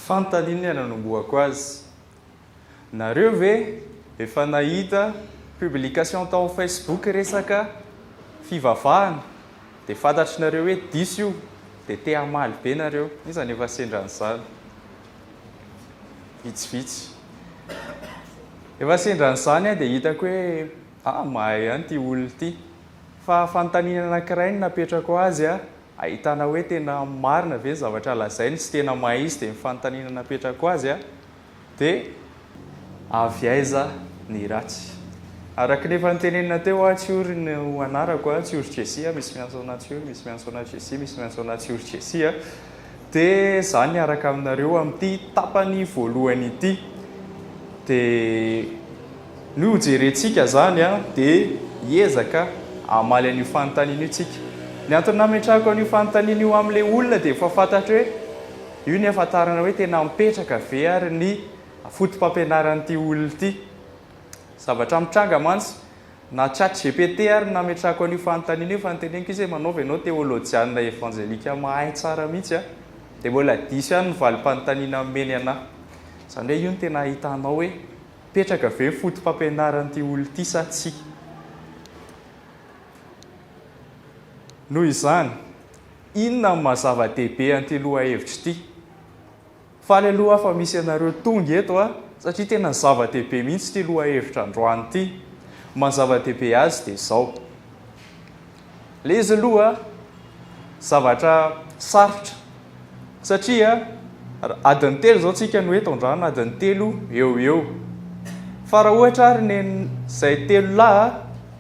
fanontaniana nanomboako azy. Nareo ve efa nahita publication tao Facebook resaka fivavahana dia fantatrinareo hoe diso io dia te hamaly be nareo. Izany efa sendran'izany. Vitsivitsy. Efa sendran'izany dia hitako hoe mahay ihany ity olona ity. Fa fanontaniana anankiray ny napetrako azy ahitana hoe tena marina ve zavatra lazainy sy tena mahay izy dia mifanontaniana napetrako azy dia avy AIZA ny RATSY. Araka nefa nitenenina teo tsy ory no anarako tsy ory Jesia, misy miantso anaty ory, misy miantso anaty Jesia, misy miantso anaty ory Jesia. Dia zany araka aminareo amin'ity tapany voalohany ity. Dia no jerentsika zany dia hiezaka hamaly an'io fanontaniana io tsika. Ny antony nametrahako an'io fanontaniana io amin'ilay olona dia efa fantatra hoe io ny ahafantarana hoe tena mipetraka ve ary ny fotom-pampianaran'ity olona ity. Zavatra mitranga mantsy na ChatGPT ary nametrahako an'io fanontaniana io fa niteneniko izy manaova ianao teolojiana evanjelika mahay tsara mihitsy dia mbola diso ihany ny valim-panontaniana meny anahy. Izany hoe io ny tena ahitanao hoe petraka ve fotom-pampianaran'ity olona ity sa tsy. Noho izany, inona ny mahazava-dehibe an'ity lohahevitra ity? Faly aloha fa misy anareo tonga eto satria tena zava-dehibe mihitsy ity lohahevitra androany ity. Mahazava-dehibe azy dia izao. Ilay izy aloha zavatra sarotra satria adiny telo izao tsika no eto andrano, adiny telo eo. Fa raha ohatra ary izay telo lahy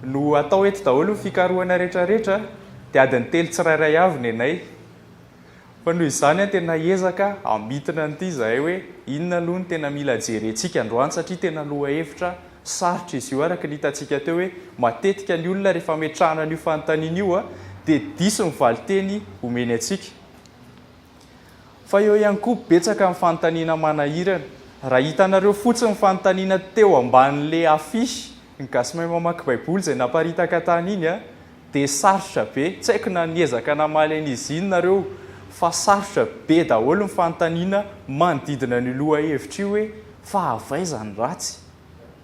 no atao eto daholo ny fikarohana rehetrarehetra dia adiny telo tsirairay avy nenay. Fa noho izany tena hiezaka amitina n'ity izahay hoe inona aloha ny tena mila jerentsika androany satria tena lohahevitra sarotra izy io araka ny hitantsika teo hoe matetika ny olona rehefa metrahana an'io fanontaniana io dia diso ny valiteny omeny atsika. Fa eo ihany koa betsaka amin'ny fanontaniana manahirana. Raha hitanareo fotsiny ny fanontaniana teo ambanin'ilay afisy ny gasy mahay mamaky baiboly izay naparitaka tany iny dia sarotra be. Tsy haiko na niezaka namaly an'izy iny nareo fa sarotra be daholo ny fanontaniana manodidina ny lohahevitra io hoe fa avy AIZA ny ratsy.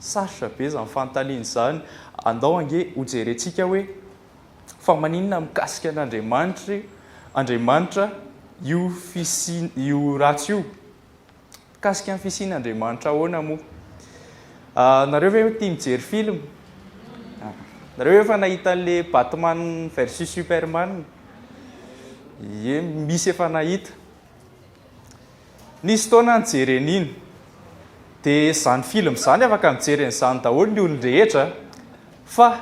Sarotra be izany fanontaniana izany. Andao ange hojerentsika hoe fa maninona mikasika an'Andriamanitra io ratsy io. Mikasika ny fisian'Andriamanitra ahoana moa? Nareo ve tia mijery film? Nareo efa nahita an'ilay Batman versus Superman? Misy efa nahita. Nisy taona nijery an'iny. Dia izany film izany afaka mijery an'izany daholo ny olon-drehetra. Fa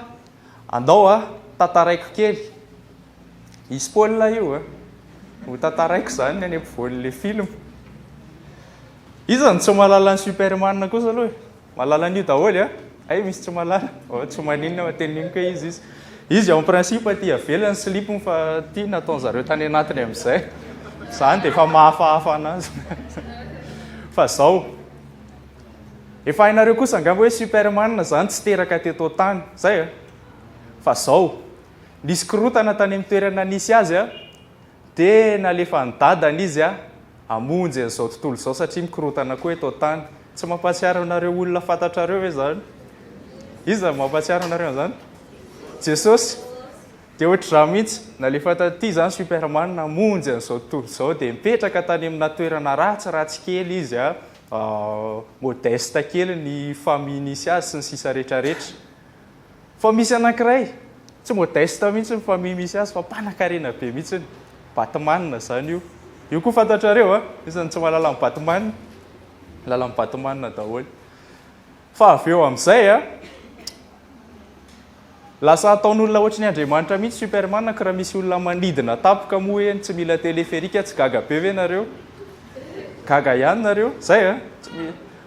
andao tantaraiko kely. Ispoil io ho tantaraiko izany any ampovoan'ilay film. Iza ny tsy mahalala ny Superman kosa aloha? Mahalala an'io daholo ay misy tsy mahalala. Tsy maninona teniniko hoe izy en principe tia avelany slipony fa tia nataon'zareo tany anatiny amin'izay. Izany dia efa mahafahafa anazy. Fa izao. Efa hainareo kosa angamba hoe Superman izany tsy teraka teto tany. Izay fa izao. Nisy korotana tany amin'ny toerana nisy azy dia nalefa ny dadany izy hamonjy an'izao tontolo izao satria mikorotana koa eto tany. Tsy mampatsiaro anareo olona fantatrareo hoe izany? Iza mampatsiaro anareo izany? Jesosy dia ohatr'izany mihitsy nalefa taty izany Superman namonjy an'izao tontolo izao dia mipetraka tany amina toerana ratsy kely izy modeste kely ny famille nisy azy sy ny sisa rehetrarehetra. Fa misy anankiray tsy modeste mihitsy ny famille misy azy fa mpanan-karena be mihitsy. Batman izany io. Io koa fantatrareo isan'ny tsy mahalala amin'ny Batman. Lala amin'ny Batman daholo. Fa avy eo amin'izay lasa ataon'olona ohatry ny Andriamanitra mihitsy Superman ka raha misy olona manidina tapoka moa hoe tsy mila teleferika tsy gaga be ve nareo? Gaga ihany nareo? Izay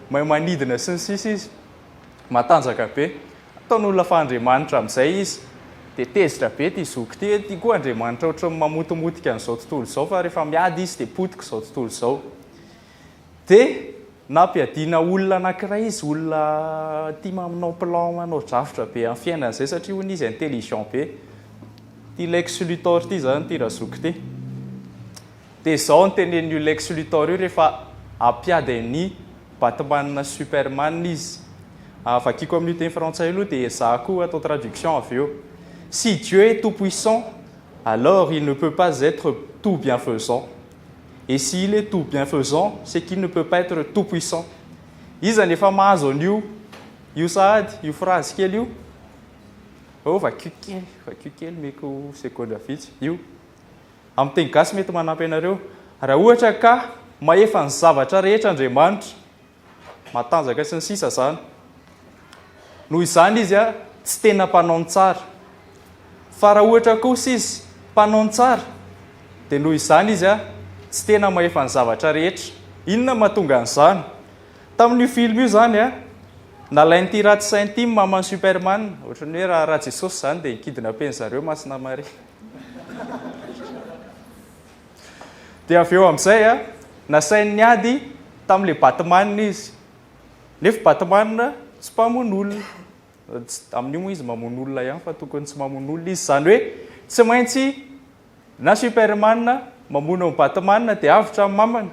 mahay manidina sy ny sisa izy. Matanjaka be. Ataon'olona fa Andriamanitra amin'izay izy. Dia tezitra be ty zoky ty koa Andriamanitra ohatrany mamotomotika an'izao tontolo izao fa rehefa miady izy dia potika izao tontolo izao. Dia nampiadiana olona anankiray izy, olona tia manao plan, manao drafitra be amin'ny fiainan'izay satria hono izy intelligent be. Ty Lex Luthor ty zany ty raha zoky ty. Dia izao ny tenenin'io Lex Luthor io rehefa ampiady amin'ny batman superman izy. Vakiko amin'io teny frantsay aloha dia za koa atao traduction avy eo. Si Dieu est tout puissant, alors il ne peut pas être tout bienfaisant. Et s'il est tout bienfaisant, c'est qu'il ne peut pas être tout puissant. Izany efa mahazo an'io io sahady io phrase kely io. Vakio kely meko seconde vitsy io. Amin'ny teny gasy mety manampy anareo. Raha ohatra ka mahefa ny zavatra rehetra Andriamanitra, matanjaka sy ny sisa zany. Noho izany izy tsy tena mpanao tsara. Fa raha ohatra kosa izy mpanao tsara, dia noho izany izy tsy tena mahefa ny zavatra rehetra. Inona mahatonga an'izany? Tamin'io film io zany nalain'ity RATSY mamany Superman, ohatrany hoe raha Jesosy zany dia kidnapen zareo masina mare. Dia avy eo amin'izay nasainy ady tamin'ilay Batman izy. Nefa Batman tsy mpamono olona. Amin'io moa izy mamono olona ihany fa tokony tsy mamono olona izy. Zany hoe tsy maintsy na Superman mamono amin'ny Batman dia avitra amin'ny mamana,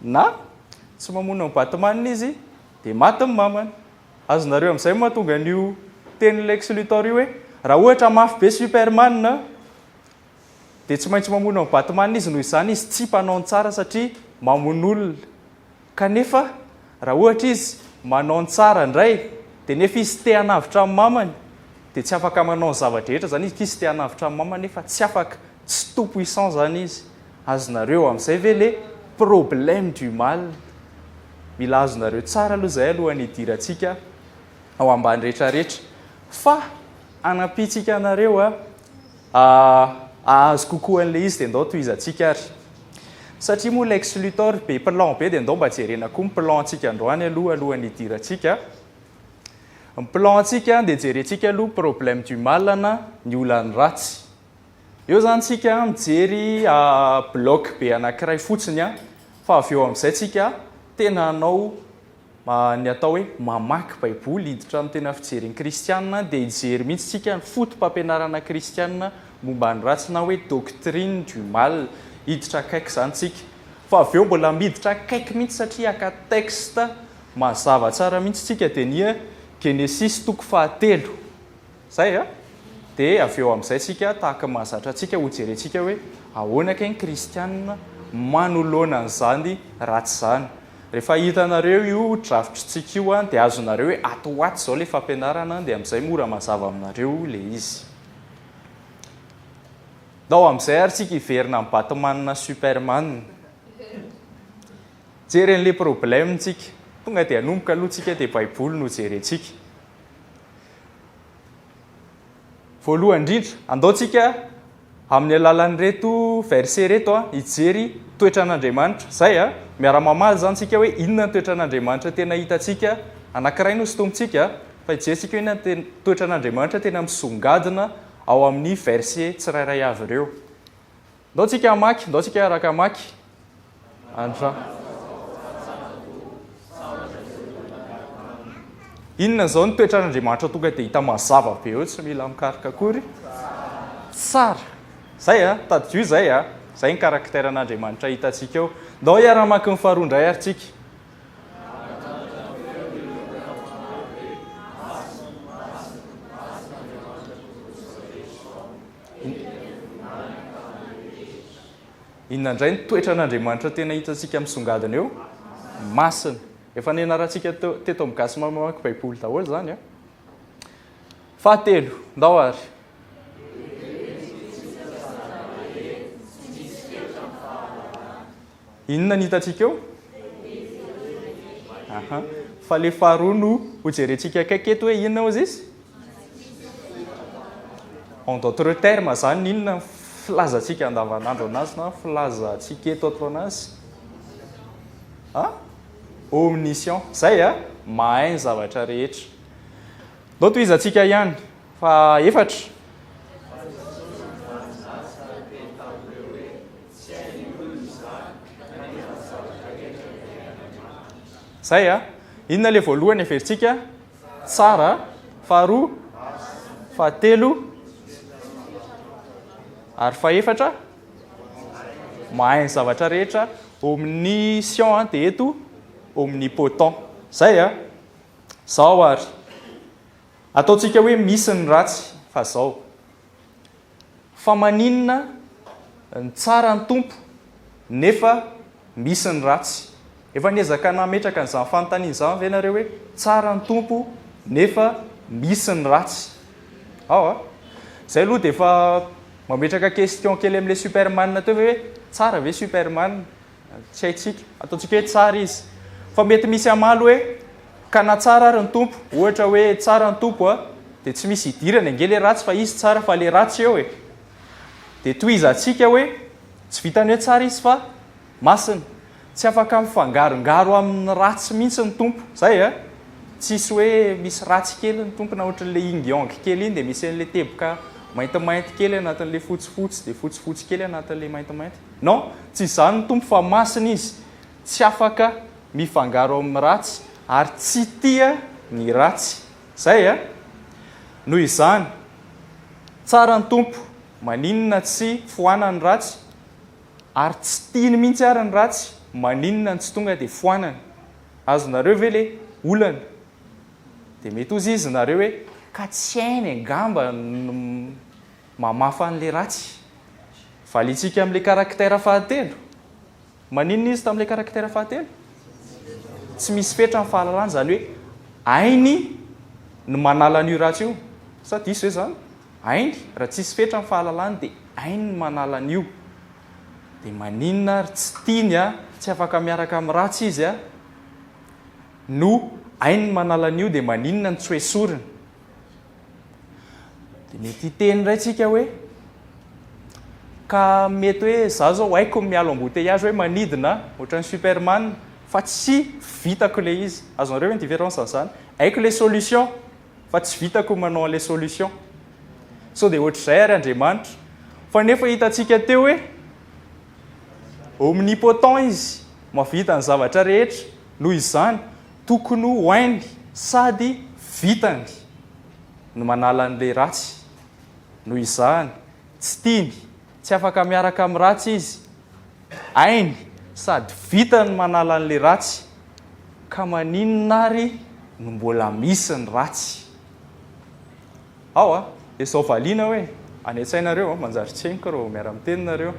na tsy mamono amin'ny Batman izy dia maty ny mamana. Azonareo amin'izay mahatonga an'io teny Lex Luthor io hoe raha ohatra mafy be Superman dia tsy maintsy mamono amin'ny Batman izy, noho izany izy tsy mpanao tsara satria mamono olona. Kanefa raha ohatra izy manao tsara indray dia nefa izy te hanavitra amin'ny mamany dia tsy afaka manao ny zavatra rehetra, zany izy te hanavitra amin'ny mamany nefa tsy afaka, tsy tout puissant zany izy. Azonareo amin'izay ve le problème du mal? Mila azonareo tsara aloha izay alohan'ny hidirantsika ao ambany rehetrarehetra. Fa anampitsika anareo ahazo kokoa an'ilay izy dia ndao tohizantsika ary. Satria moa Lex Luthor be plan be dia ndao mba jerena koa ny plan antsika androany alohan'ny hidirantsika. Ny plan antsika dia jerentsika aloha problème du mal ny olany ratsy. Eo zany tsika mijery bloc be anankiray fotsiny fa avy eo amin'izay tsika tena hanao ny atao hoe mamaky baiboly hiditra amin'ny tena fijerin'ny kristianina dia hijery mihitsy tsika ny fotom-pampianarana kristianina momba ny ratsy na hoe doctrine du mal. Hiditra akaiky zany tsika. Fa avy eo mbola miditra akaiky mihitsy satria aka texte mazava tsara mihitsy tsika dia ny Genesis 3. Zay dia avy eo amin'izay tsika tahaka mahazatra antsika ho jerentsika hoe ahoana kay ny kristianina manoloana an'izany ratsy zany. Rehefa hitanareo io drafitrintsika io dia azonareo hoe atoaty izao ilay fampianarana dia amin'izay mora mazava aminareo ilay izy. Dao amin'izay ary tsika hiverina amin'ny Batman Superman. Jeren'ilay problème tsika. Tonga dia hanomboka aloha tsika dia baiboly no jerentsika. Voalohany indrindra, andaontsika amin'ny alalan'ireto verset reto hijery toetran'Andriamanitra. Zay miara-mamaly zany tsika hoe inona ny toetran'Andriamanitra tena hitantsika. Anankiray no sotomitsika fa hijerentsika inona ny toetran'Andriamanitra tena misongadina ao amin'ny verset tsirairay avy ireo. Ndaontsika hamaky, ndaontsika araka hamaky. Inona zao ny toetran'Andriamanitra tonga dia hita mazava be eo, tsy mila mikaroka akory. Tsara. Zay tadio zay zay ny karakteran'Andriamanitra hitantsika eo. Ndao hiara-maky ny faharoa indray ary tsika. Inona indray ny toetran'Andriamanitra tena hitantsika misongadina eo? Masina. Efa nianarantsika teto amin'ny gasy mamaky baiboly daholo zany. Fahatelo, ndao ary. Inona ny hitantsika eo? Fa le faharoa no ho jerentsika akaiky eto hoe inona ozy izy? En d'autres termes zany inona filazantsika andavanandro anazy na filazantsika eto atao anazy? Omniscient. Zay mahay ny zavatra rehetra. Ndao tohizantsika ihany. Fa efatra. Zay inona le voalohany everitsika? Tsara. Faharoa. Fahatelo. Ary faefatra. mahay ny zavatra rehetra, omniscient dia eto omnipotent. Zay zao ary ataontsika hoe misy ny ratsy fa zao fa maninona ny tsara ny tompo nefa misy ny ratsy. Efa niezaka nametraka n'izany fanontaniana izany ve nareo hoe tsara ny tompo nefa misy ny ratsy. Zay aloha dia efa mametraka question kely amin'ilay superman teo hoe tsara ve superman, tsy haitsika, ataontsika hoe tsara izy. Fa mety misy amalo hoe ka na tsara ary ny tompo, ohatra hoe tsara ny tompo dia tsy misy idirana angely ratsy fa izy tsara fa le ratsy eo dia tohizatsika hoe tsy vitany hoe tsara izy fa masina, tsy afaka mifangarongaro amin'ny ratsy mihitsy ny tompo. Zay tsisy hoe misy ratsy kely ny tompo na ohatran'le ingyang kely iny dia misy an'le teboka maintimainty kely anatin'le fotsifotsy dia fotsifotsy kely anatin'le maintimainty. Non, tsy izany ny tompo fa masina izy, tsy afaka mifangaro amin'ny ratsy ary tsy tia ny ratsy. Zay noho izany tsara ny tompo, maninona tsy foanany ratsy ary tsy tiany mihitsy ary ny ratsy, maninona ny tsy tonga dia foanany. Azonareo ve le olana dia mety ozy izy nareo hoe ka tsy hainy angamba mamafa an'le ratsy. Valintsika amin'le karaktera fahatelo. Maninona izy tamin'le karaktera fahatelo? Tsy misy fetra ny fahalalana, zany hoe ainy ny manala an'io ratsy io. Sa diso hoe zany? Ainy raha tsisy fetra ny fahalalana dia ainy ny manala an'io. Dia maninona ary tsy tiany tsy afaka miaraka amin'ny ratsy izy no ainy ny manala an'io dia maninona ny tsy hoe soriny. Dia mety hiteny raintsika hoe ka mety hoe za zao haiko mialo embouteillage hoe manidina ohatran'ny superman fa tsy vitako le izy. Azonareo hoe ny différence an'izany? Haiko le solution fa tsy vitako manao an'le solution. So dia ohatr'izay ary Andriamanitra. Fa nefa hitantsika teo hoe omnipotent izy, mavita ny zavatra rehetra. Noho izany tokony ho hainy sady vitany ny manala an'le ratsy. Noho izany tsy tiany, tsy afaka miaraka amin'ny ratsy izy, hainy sady vitany manala an'le ratsy, ka maninona ary no mbola misy ny ratsy. Izao valina hoe any an-tsainareo manjary tseniko reo miara-miteninareo,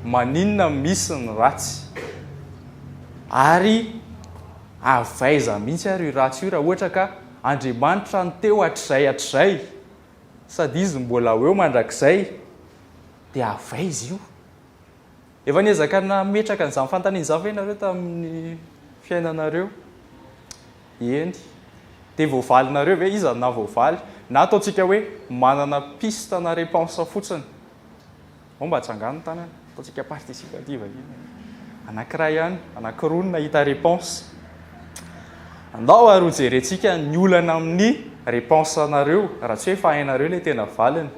maninona misy ny ratsy ary avaiza mihitsy ary io ratsy io raha ohatra ka Andriamanitra ny teo hatr'izay sady izy mbola eo mandrakizay dia avaiza io. Efa niezaka nametraka n'izany fanontaniana izany ve nareo tamin'ny fiainanareo? Eny. Dia voavalinareo ve iza na voavaly? Na ataontsika hoe manana piste na réponse fotsiny. Mba tsangano tanana, ataontsika participative. Anankiray ihany, anankiroa no nahita réponse. Andao ary hojerentsika ny olana amin'ny réponse anareo, raha tsy hoe fahainareo ilay tena valiny.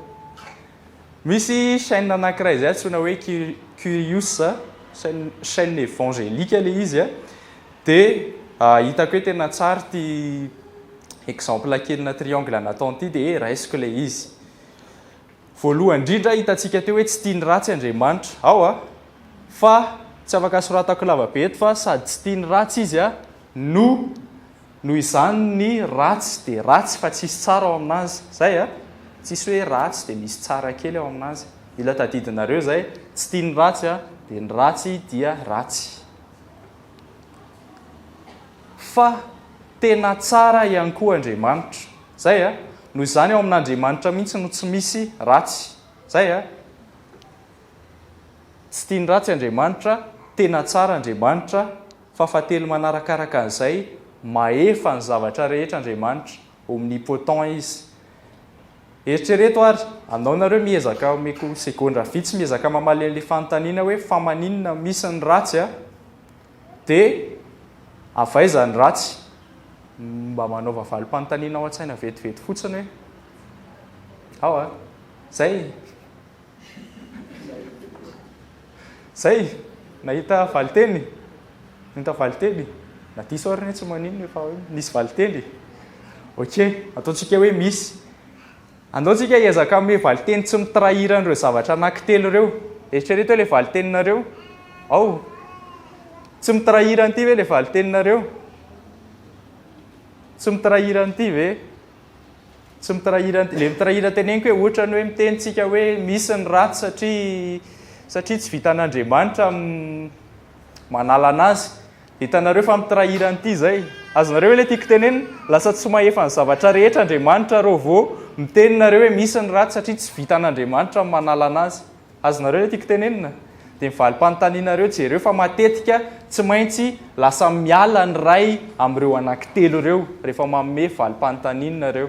Misy chaîne anankiray izay antsoina hoe Curious, chaîne évangélique ilay izy dia hitako hoe tena tsara ty exemple kelina triangle anaton'ity dia raisiko ilay izy. Voalohany indrindra hitantsika teo hoe tsy tiany ratsy Andriamanitra, fa tsy afaka soratako lavabe eto fa sady tsy tiany ratsy izy noho izany ny ratsy dia ratsy fa tsisy tsara ao aminazy. Zay tsisy hoe ratsy dia misy tsara kely ao aminazy. Mila tadidinareo zay, tsy tiany ratsy dia ny ratsy dia ratsy. Fa tena tsara ihany koa Andriamanitra. Zay noho izany ao amin'Andriamanitra mihitsy no tsy misy ratsy. Zay tsy tiany ratsy Andriamanitra, tena tsara Andriamanitra, fa fahatelo manarakaraka an'izay mahefa ny zavatra rehetra Andriamanitra, omnipotent izy. Eritrereto ary, anao nareo miezaka meko sekondra vitsy miezaka mamaly an'ilay fanontaniana hoe fa maninona misy ny ratsy dia avaiza ny ratsy. Mba manaova valim-panontaniana ao an-tsaina vetivety fotsiny hoe zay nahita valiteny, na diso ary tsy maninona efa nisy valiteny. Ataontsika hoe misy. Andaontsika hiezaka amin'ny valiteny tsy mitrahiran'ireo zavatra anankitelo ireo. eritrereto hoe le valiteninareo ao tsy mitrahiranyity ve le valiteninareo tsy mitrahiran'ity ve tsy mitrahiran le mitrahira teneniko hoe ohatrany hoe mitenitsika hoe misy ny ratsy satria tsy vitan'Andriamanitra manala anazy hitanareo fa mitrahiran'ity zay azonareo hoe le tiako tenenina lasa tsy mahefa ny zavatra rehetra Andriamanitra reo vo miteninareo hoe misy ny ratsy satria tsy vitan'Andriamanitra manala anazy azonareo le tiako tenenina dia mivalim-panontanianareo jereo fa matetika tsy maintsy lasa miala ny ray amin'ireo anankitelo ireo rehefa manome valim-panontanianareo